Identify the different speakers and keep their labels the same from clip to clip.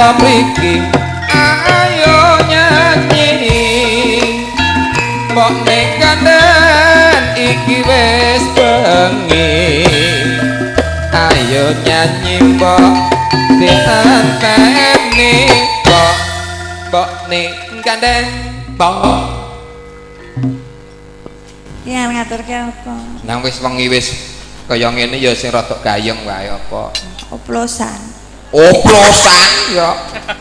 Speaker 1: rasa mriki ayo nyanyi mbok ning kandhen iki wis bengi ayo nyanyi mbok dianteni mbok ning kandhen mbok
Speaker 2: ya ngaturke apa
Speaker 1: nang wis wengi wis kaya ngene ya sing rada gayeng wae apa
Speaker 2: oplosan
Speaker 1: ya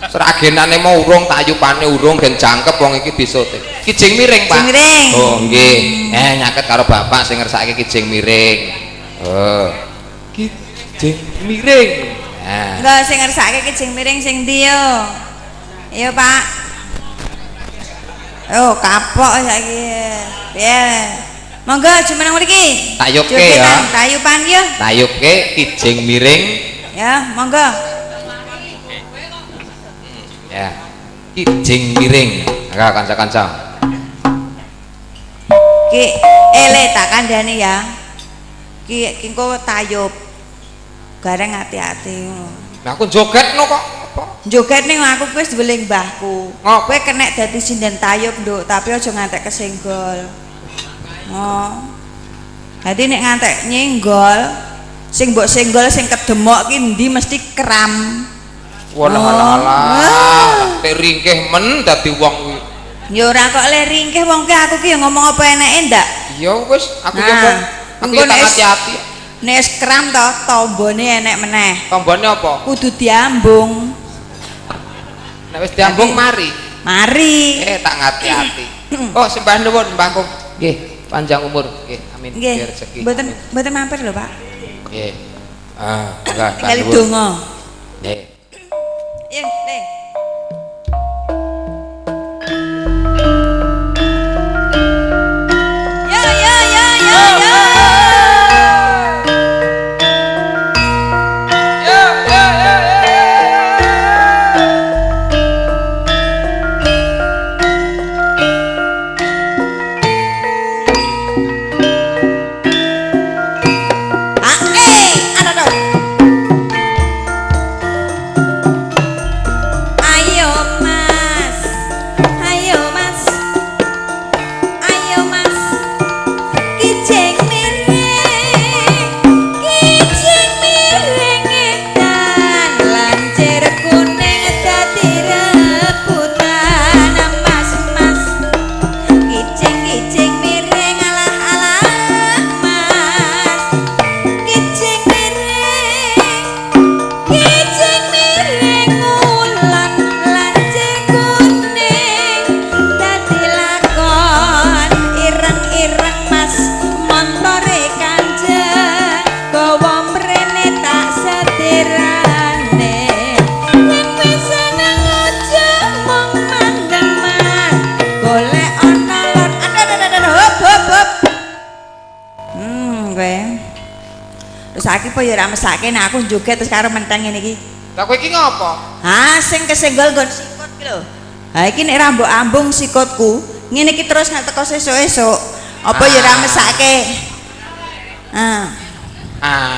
Speaker 1: seragenane mau urung tak ayupane urung ben jangkep wong iki disote kijing miring Pak
Speaker 2: miring
Speaker 1: oh nggih nyaket karo bapak sing ngersake kijing miring oh kijing miring
Speaker 2: enggak sing ngersake kijing miring sing ndi yo iya Pak oh kapok saiki piye monggo cuma nang mriki
Speaker 1: tayuke ya
Speaker 2: tayupan yo
Speaker 1: tayuke kijing miring
Speaker 2: ya monggo
Speaker 1: ya kijing miring kanca-kanca
Speaker 2: ki tak kandhane ya ki engko tayub gareng hati-hati
Speaker 1: nah aku jogetno kok
Speaker 2: joget ning aku wis diweling mbahku kowe kena dadi sinden tayub nduk tapi aja ngantek kesenggol oh dadi nek ngantek nyenggol sing mbok senggol sing kedemok ki ndi mesti kram
Speaker 1: walah nek ringkih men dadi wong kuwi
Speaker 2: ya ora kok le ringkih wong ki aku ki ngomong apa eneke ndak
Speaker 1: ya wis aku tak hati-hati
Speaker 2: nek kram to tombone enek meneh
Speaker 1: tombone apa
Speaker 2: kudu diambung
Speaker 1: nek wis diambung mari
Speaker 2: tak
Speaker 1: ngati-hati oh sembah nuwun mbahku nggih panjang umur nggih amin
Speaker 2: nggih
Speaker 1: rezeki
Speaker 2: mboten mampir lho Pak
Speaker 1: nggih enggak
Speaker 2: kali donga
Speaker 1: nggih
Speaker 2: iya nih saiki po ya ora mesake nek aku joget terus karo menteng ngene iki.
Speaker 1: Lah kowe iki ngopo?
Speaker 2: Ha sing kesenggol nggon sikut ki lho. Ha iki nek ra mbok ambung sikutku, ngene iki terus nek teko sesuk-esuk, apa ya ora mesake.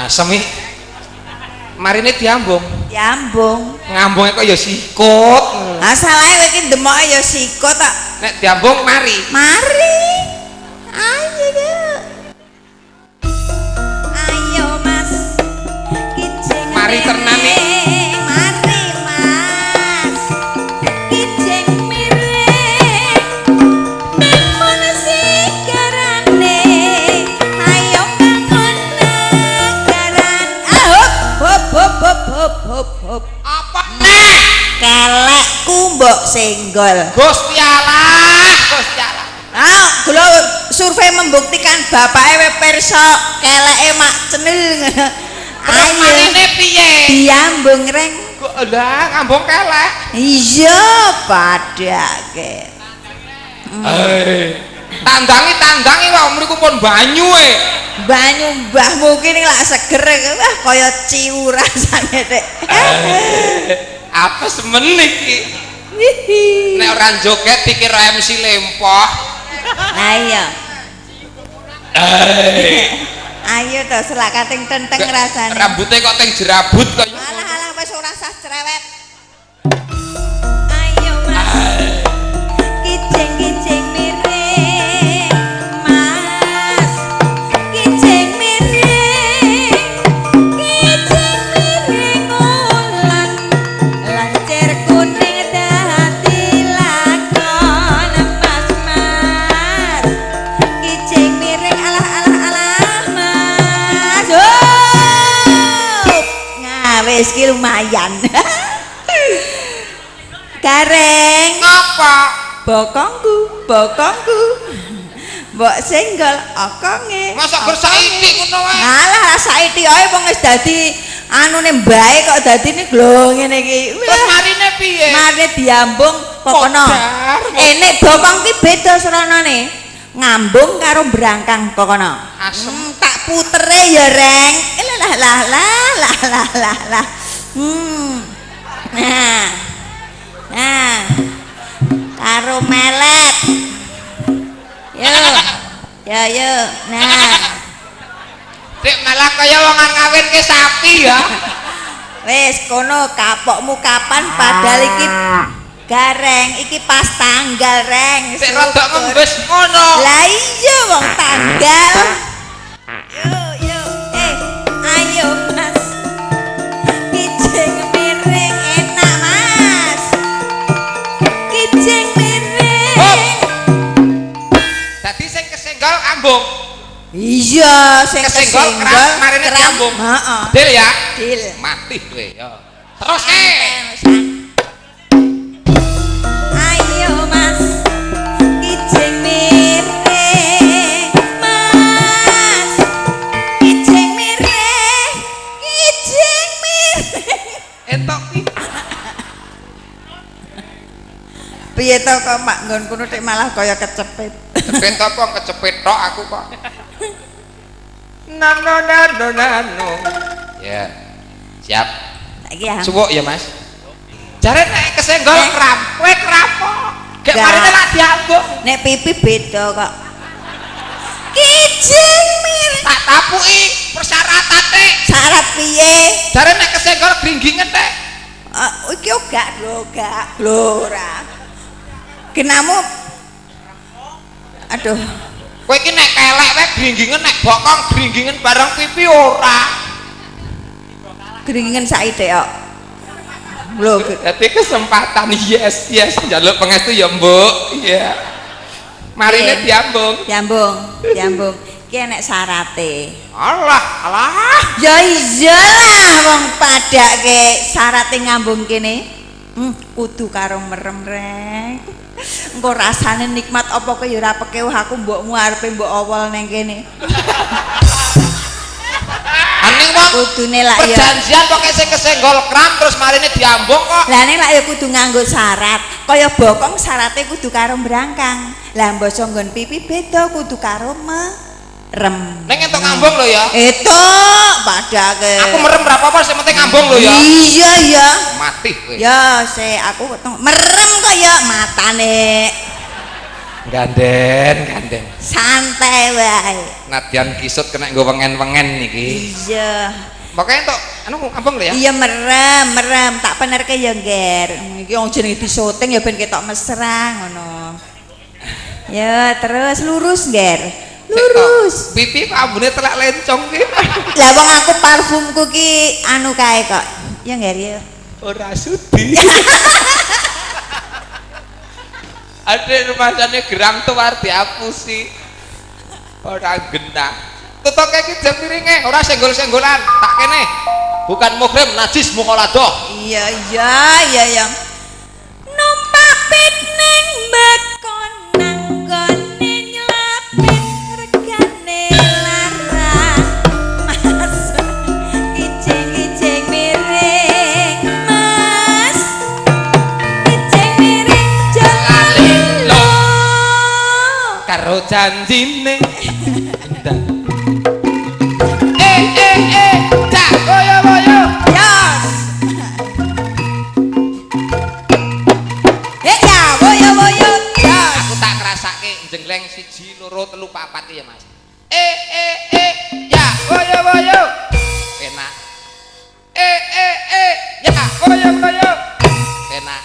Speaker 1: Semi marine diambung.
Speaker 2: Diambung.
Speaker 1: Ngambunge kok ya sikut.
Speaker 2: Ha salahe kowe iki demoke ya sikut kok.
Speaker 1: Nek diambung mari.
Speaker 2: Mari. Ayo yuk. Ayo Mas. Kijing.
Speaker 1: Mari ternane.
Speaker 2: Mari Mas. Kijing miring. Nemon sigarane. Ayo bangun negaran. Hop.
Speaker 1: Apa nek?
Speaker 2: Kelekku mbok senggol.
Speaker 1: Gusti Allah.
Speaker 2: Kula survei membuktikan bapake we pirsa keleke mak cenil. Ayo
Speaker 1: piye?
Speaker 2: Diambung reng.
Speaker 1: Kok lah ngambung kelek.
Speaker 2: Iya padake.
Speaker 1: Tandangi wae mriku pun banyu e.
Speaker 2: Banyu mbahmu ki ning lak seger wah kaya ciu rasane Dik.
Speaker 1: Apa semen iki? Nek ora joget dikira MC lempoh.
Speaker 2: Nah iya. Ayo to selak kating tenteng rasane.
Speaker 1: Rambutnya kok teng jerabut kok.
Speaker 2: Alah wis ora sah cerewet. wis ki lumayan. Gareng.
Speaker 1: Apa?
Speaker 2: Bokongku. Mbok senggol okonge.
Speaker 1: Masa gur saiki ngono wae.
Speaker 2: Alah saiki ae wong wis dadi anune mbae kok dadine glong ngene iki.
Speaker 1: Terus marine piye?
Speaker 2: Marine diambung kokono. Nek bokong ki beda seranane. Ngambung karo brangkang kokono.
Speaker 1: Asem
Speaker 2: Tak putere ya, Reng. Lah. Nah. Karo melet. Yo. Nah.
Speaker 1: Dik malah kaya wong ngawin ke sapi ya.
Speaker 2: Wis kono kapokmu kapan padahal iki gareng iki pas tanggal Reng.
Speaker 1: Sik rada ngembes ngono.
Speaker 2: Lah iya wong tanggal. Yo. Ayo Mas. Kijing miring enak Mas. Kijing miring.
Speaker 1: Dadi sing kesenggol ambung.
Speaker 2: Iya, sing
Speaker 1: Kesenggol keras marine diambung.
Speaker 2: Heeh.
Speaker 1: Dil ya.
Speaker 2: Dil.
Speaker 1: Mati kowe ya. Terus
Speaker 2: Ayo Mas. Kijing miring. Mas. Kijing miring.
Speaker 1: entok pi.
Speaker 2: Piye to kok mak nggon kono tek malah kaya kecepet.
Speaker 1: Cepet apa kecepet tok aku kok. Nano. Ya. Siap.
Speaker 2: Saiki ya.
Speaker 1: Suwuk ya, Mas. Jare nek kesenggol kram, kowe krapo? Gek marine lak diambung.
Speaker 2: Nek pipi beda kok. Kijing miring.
Speaker 1: Tak tapuki persyaratane.
Speaker 2: Syarat piye?
Speaker 1: Jare nek kesenggol gringgingen tek.
Speaker 2: Iki gak lho ora. Genamu. Aduh.
Speaker 1: Kowe iki nek kelek wae gringgingen nek bokong gringgingen bareng pipi ora.
Speaker 2: Gringgingen saiki kok. Lho,
Speaker 1: Dadi kesempatan yes njaluk pangestu ya, Mbok. Iya. Marine diambung.
Speaker 2: Diambung. Ki enek syarate.
Speaker 1: Allah.
Speaker 2: Ya iyalah wong padake syarate ngambung kene. Kudu karo merem Reng. Engko rasane nikmat apa kowe ya ora pekewuh aku mbokmu arepe mbok awol nang kene.
Speaker 1: Aning wong
Speaker 2: Kudune lak ya.
Speaker 1: perjanjian pokoke sing kesenggol kram terus marine diambung kok.
Speaker 2: Lah nek lak ya kudu nganggo syarat. Kaya bokong syarate kudu karo brangkang. Lah mbasa nggon pipi beda kudu karo merem.
Speaker 1: Ning entuk ngambung lho ya.
Speaker 2: Itu padake.
Speaker 1: Aku merem berapa apa sing penting ngambung lho ya.
Speaker 2: Iya ya.
Speaker 1: Mati kowe.
Speaker 2: Ya, aku merem kok ya matane.
Speaker 1: Ganden.
Speaker 2: Santai wae.
Speaker 1: Nadyan kisut kena nggo wengen-wengen niki.
Speaker 2: Iya.
Speaker 1: Pokoke entuk anu ngambung lho ya.
Speaker 2: Iya merem, tak penerke ya, Nger. Iki wong jenenge disyuting ya ben ketok mesra ngono. Ya, terus lurus, Nger. Lurus.
Speaker 1: Pipi kok ambune telak lencong ki.
Speaker 2: Lah wong aku parfumku ki anu kae kok. Ya, Nger ya.
Speaker 1: Ora sudi. Adek rumasane gerang tuwar diapusi. Ora genah. Tutuke iki jam piringe, ora senggol-senggolan. Tak kene. Bukan muhrim najis mukhaladah.
Speaker 2: Iya. Numpak piknik bekon nang gone nyelapit regane larang. Mas kijing miring. Mas kijing miring jalalo
Speaker 1: karo janjine. Cak boyo.
Speaker 2: Yos. Ya boyo. Yos.
Speaker 1: Aku tak ngrasake jengleng 1 2 3 4 ya, Mas. Ya boyo. Enak. Ya boyo. Enak.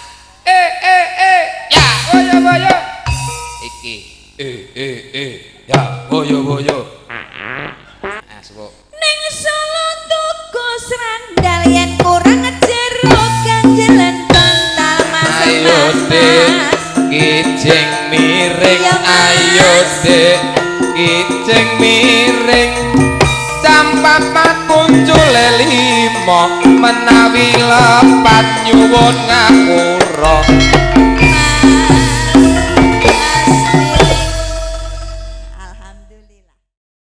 Speaker 1: Ya boyo. Iki. Ya boyo. Ah, suwuk.
Speaker 2: Ning Solo tuku srandal yen kurang jero ganjelan bantal
Speaker 1: Ayo Dik, kijing miring. Ayo Dik, kijing miring. Campak kuncule 5. menawi lepat nyuwun ngapura